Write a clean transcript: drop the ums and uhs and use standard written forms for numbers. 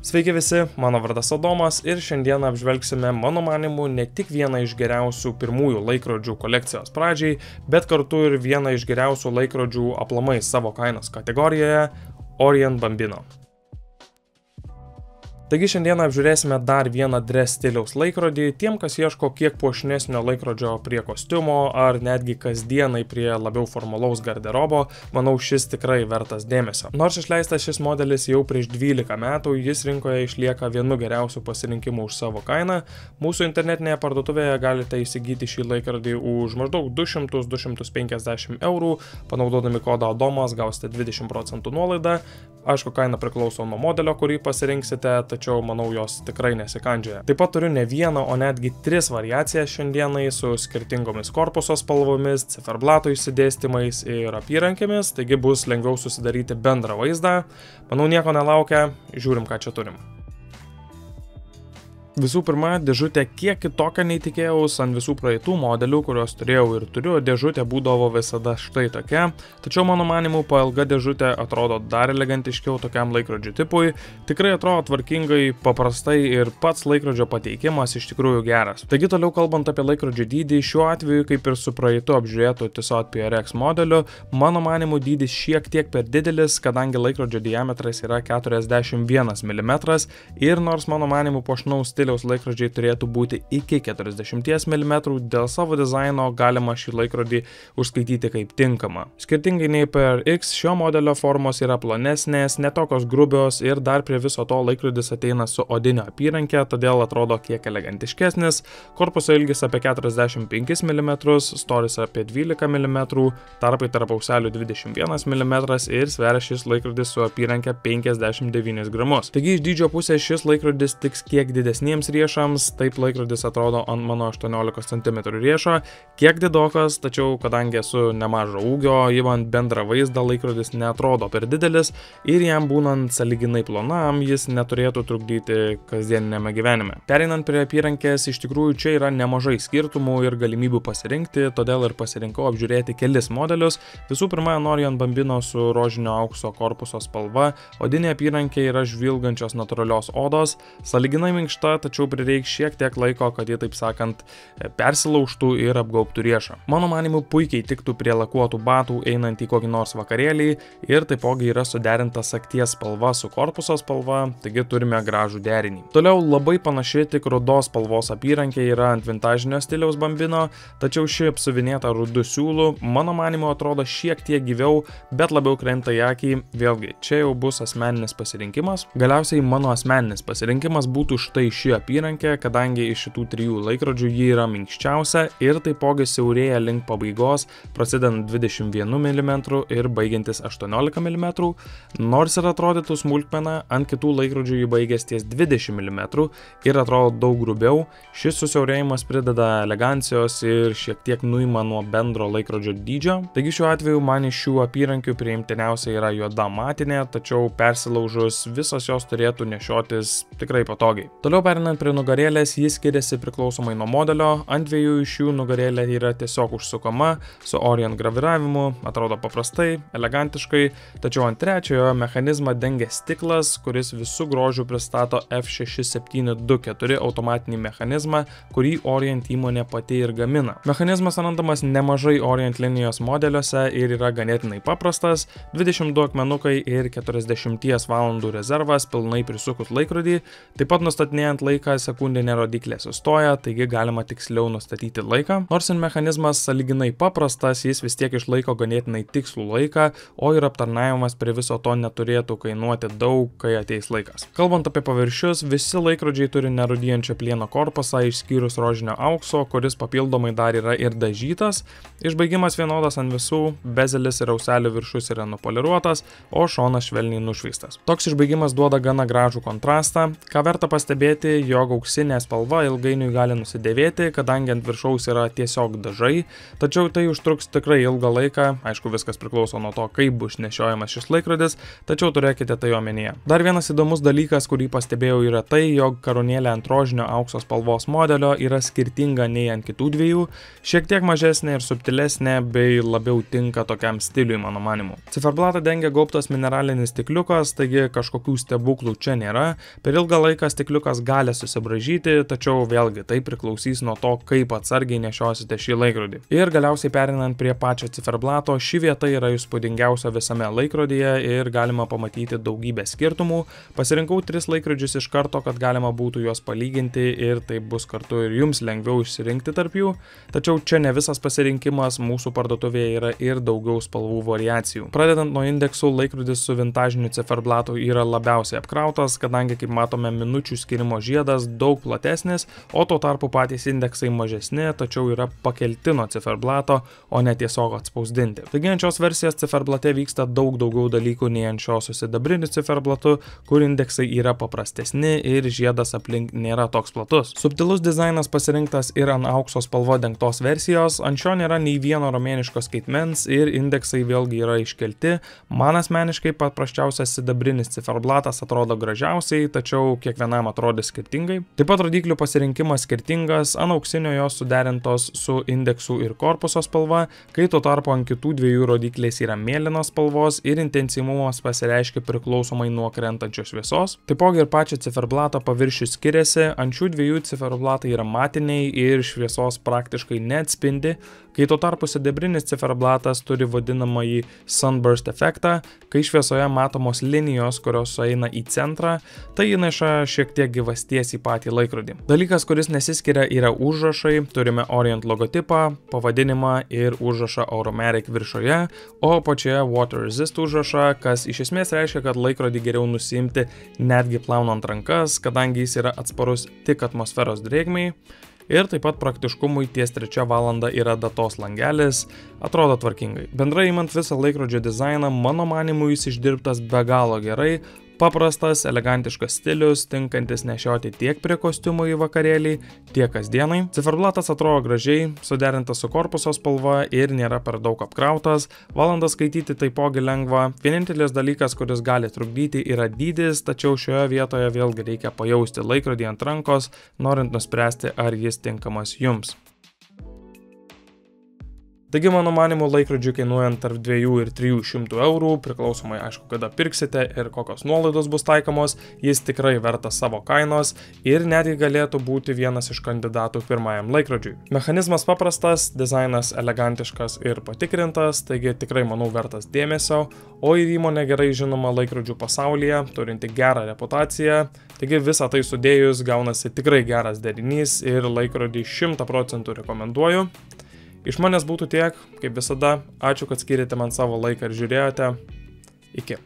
Sveiki visi, mano vardas Adomas ir šiandien apžvelgsime mano manimu ne tik vieną iš geriausių pirmųjų laikrodžių kolekcijos pradžiai, bet kartu ir vieną iš geriausių laikrodžių aplamai savo kainos kategorijoje – Orient Bambino. Taigi šiandieną apžiūrėsime dar vieną dress stiliaus laikrodį tiem, kas ieško kiek puošnesnio laikrodžio prie kostiumo ar netgi kasdienai prie labiau formalaus garderobo, manau šis tikrai vertas dėmesio. Nors išleistas šis modelis jau prieš 12 metų, jis rinkoje išlieka vienu geriausių pasirinkimų už savo kainą. Mūsų internetinėje parduotuvėje galite įsigyti šį laikrodį už maždaug 200–250 eurų, panaudodami kodą Adomas gausite 20% nuolaidą. Aišku, kaina priklauso nuo modelio, kurį pasirinksite, tačiau manau jos tikrai nesikandžioja. Taip pat turiu ne vieną, o netgi 3 variacijas šiandienai su skirtingomis korpuso spalvomis, ciferblato išsidėstymais ir apyrankėmis, taigi bus lengviau susidaryti bendrą vaizdą. Manau, nieko nelaukia, žiūrim, ką čia turim. Visų pirma, dėžutė kiek kitokia nei tikėjaus. Ant visų praeitų modelių, kuriuos turėjau ir turiu, dėžutė būdavo visada štai tokia, tačiau mano manimu pailga dėžutė atrodo dar elegantiškiau tokiam laikrodžių tipui, tikrai atrodo tvarkingai, paprastai ir pats laikrodžio pateikimas iš tikrųjų geras. Taigi toliau kalbant apie laikrodžio dydį, šiuo atveju kaip ir su praeitu apžiūrėtu Tissot PRX modeliu, mano manimu dydis šiek tiek per didelis, kadangi laikrodžio diametras yra 41 mm ir nors mano manimu puošnaus stiliaus laikrodžiai turėtų būti iki 40 mm, dėl savo dizaino galima šį laikrodį užskaityti kaip tinkamą. Skirtingai nei PRX, šio modelio formos yra plonesnės, netokios grubios ir dar prie viso to laikrodis ateina su odinio apyranke, todėl atrodo kiek elegantiškesnis. Korpuso ilgis apie 45 mm, storis apie 12 mm, tarpai tarp auselių 21 mm ir sveria šis laikrodis su apyranke 59 gramus. Taigi iš dydžio pusės šis laikrodis tiks kiek didesniems riešams, taip laikrodis atrodo ant mano 18 cm riešo, kiek didokas, tačiau kadangi esu nemažo ūgio, įmant bendrą vaizdą laikrodis neatrodo per didelis ir jam būnant sąlyginai plonam, jis neturėtų trukdyti kasdieninėme gyvenime. Pereinant prie apyrankės, iš tikrųjų čia yra nemažai skirtumų ir galimybių pasirinkti, todėl ir pasirinkau apžiūrėti kelis modelius. Visų pirma, Orient Bambino su rožinio aukso korpuso spalva, odinė apyrankė yra žvilgančios natūralios odos, sąlyginai minkšta, tačiau prireiks šiek tiek laiko, kad jie, taip sakant, persilaužtų ir apgaubtų riešą. Mano manimu puikiai tiktų prie lakuotų batų einant į kokį nors vakarėlį ir taipogi yra suderinta sagties spalva su korpuso spalva, taigi turime gražų derinį. Toliau labai panaši tik rudos spalvos apyrankė yra ant vintažinio stiliaus Bambino, tačiau ši apsiuvinėta rudu siūlų, mano manimu atrodo šiek tiek gyviau, bet labiau krenta į akį. Vėlgi, čia jau bus asmeninis pasirinkimas. Galiausiai mano asmeninis pasirinkimas būtų štai ši apyrankė, kadangi iš šitų 3 laikrodžių ji yra minkščiausia ir taipogi siaurėja link pabaigos, prasidedant 21 mm ir baigiantis 18 mm, nors ir atrodytų smulkmena, ant kitų laikrodžių ji baigės ties 20 mm ir atrodo daug grubiau. Šis susiaurėjimas prideda elegancijos ir šiek tiek nuima nuo bendro laikrodžio dydžio. Taigi šiuo atveju man iš šių apyrankių priimtiniausia yra juoda matinė, tačiau persilaužus visos jos turėtų nešiotis tikrai patogiai. Toliau perinant prie nugarėlės, jis skiriasi priklausomai nuo modelio. Ant 2 iš jų nugarėlė yra tiesiog užsukama su Orient graviravimu, atrodo paprastai, elegantiškai, tačiau ant 3 mechanizmą dengia stiklas, kuris visų grožių pristato F6724 automatinį mechanizmą, kurį Orient įmonė pati ir gamina. Mechanizmas randamas nemažai Orient linijos modeliuose ir yra ganėtinai paprastas, 22 akmenukai ir 40 valandų rezervas pilnai prisukus laikrodį, taip pat nustatinėjant laiką sekundinė rodyklė sustoja, taigi galima tiksliau nustatyti laiką. Nors ir mechanizmas sąlyginai paprastas, jis vis tiek išlaiko ganėtinai tikslų laiką, o ir aptarnavimas prie viso to neturėtų kainuoti daug, kai ateis laikas. Kalbant apie paviršius, visi laikrodžiai turi nerūdijančio plieno korpusą išskyrus rožinio aukso, kuris papildomai dar yra ir dažytas. Išbaigimas vienodas ant visų, bezelis ir auselių viršus yra nupoliruotas, o šonas švelniai nušveistas. Toks išbaigimas duoda gana gražų kontrastą. Ką verta pastebėti, jog auksinė spalva ilgainiui gali nusidėvėti, kadangi ant viršaus yra tiesiog dažai, tačiau tai užtruks tikrai ilgą laiką, aišku viskas priklauso nuo to, kaip bus nešiojamas šis laikrodis, tačiau turėkite tai omenyje. Dar vienas įdomus dalykas, kurį pastebėjau, yra tai, jog karūnėlė ant rožinio aukso spalvos modelio yra skirtinga nei ant kitų dviejų, šiek tiek mažesnė ir subtilesnė bei labiau tinka tokiam stiliui mano manimu. Ciferblatą dengia gaubtas mineralinis stikliukas, taigi kažkokių stebuklų čia nėra. Per ilgą laiką stikliukas gali susibraižyti, tačiau vėlgi tai priklausys nuo to, kaip atsargiai nešiosite šį laikrodį. Ir galiausiai perinant prie pačio ciferblato, ši vieta yra įspūdingiausia visame laikrodyje ir galima pamatyti daugybę skirtumų. Pasirinkau 3 laikrodžius iš karto, kad galima būtų juos palyginti ir tai bus kartu ir jums lengviau išsirinkti tarp jų. Tačiau čia ne visas pasirinkimas, mūsų parduotuvėje yra ir daugiau spalvų variacijų. Pradedant nuo indeksų, laikrodis su vintažiniu ciferblatu yra labiausiai apkrautas, kadangi, kaip matome, minučių skirimo žiedas daug platesnis, o tuo tarpu patys indeksai mažesni, tačiau yra pakelti nuo ciferblato, o ne tiesiog atspausdinti. Taigi ant šios versijos ciferblate vyksta daug daugiau dalykų nei ant šio su sidabriniu ciferblatu, kur indeksai yra paprastesni ir žiedas aplink nėra toks platus. Subtilus dizainas pasirinktas ir ant aukso spalvo dengtos versijos, ant šio nėra nei vieno romėniško skaitmens ir indeksai vėlgi yra iškelti. Man asmeniškai paprasčiausias sidabrinis ciferblatas atrodo gražiausiai, tačiau kiekvienam atrodė skirtingai. Taip pat rodiklių pasirinkimas skirtingas, ant auksinio jos suderintos su indeksų ir korpuso spalva, kai tuo tarpu ant kitų dviejų rodiklės yra mėlynos spalvos ir intensyvumas pasireiškia priklausomai nuo krentančios šviesos. Taipogi ir pačio ciferblato paviršius skiriasi, ant šių dviejų ciferblatai yra matiniai ir šviesos praktiškai neatspindi, kai tuo tarpu sidabrinis ciferblatas turi vadinamąjį sunburst efektą, kai šviesoje matomos linijos, kurios sueina į centrą, tai įneša šiek tiek gyvasties į patį laikrodį. Dalykas, kuris nesiskiria, yra užrašai, turime Orient logotipą, pavadinimą ir užrašą Automatic viršuje, o apačioje Water Resist užrašą, kas iš esmės reiškia, kad laikrodį geriau nusiimti netgi plaunant rankas, kadangi jis yra atsparus tik atmosferos drėgmei. Ir taip pat praktiškumui ties 3 valanda yra datos langelis, atrodo tvarkingai. Bendrai imant visą laikrodžio dizainą, mano manimu jis išdirbtas be galo gerai, paprastas, elegantiškas stilius, tinkantis nešioti tiek prie kostiumų į vakarėlį, tiek kasdienai. Ciferblatas atrodo gražiai, suderintas su korpuso spalva ir nėra per daug apkrautas, valandą skaityti taipogi lengva. Vienintelis dalykas, kuris gali trukdyti, yra dydis, tačiau šioje vietoje vėlgi reikia pajausti laikrodį ant rankos, norint nuspręsti, ar jis tinkamas jums. Taigi, mano manimu, laikrodžių kainuojant tarp 2 ir 300 eurų, priklausomai aišku, kada pirksite ir kokios nuolaidos bus taikomos, jis tikrai vertas savo kainos ir netgi galėtų būti vienas iš kandidatų pirmajam laikrodžiui. Mechanizmas paprastas, dizainas elegantiškas ir patikrintas, taigi tikrai manau vertas dėmesio, o ir įmonė gerai žinoma laikrodžių pasaulyje, turinti gerą reputaciją, taigi visą tai sudėjus gaunasi tikrai geras derinys ir laikrodį 100% rekomenduoju. Iš manęs būtų tiek, kaip visada, ačiū, kad skyrėte man savo laiką ir žiūrėjote. Iki.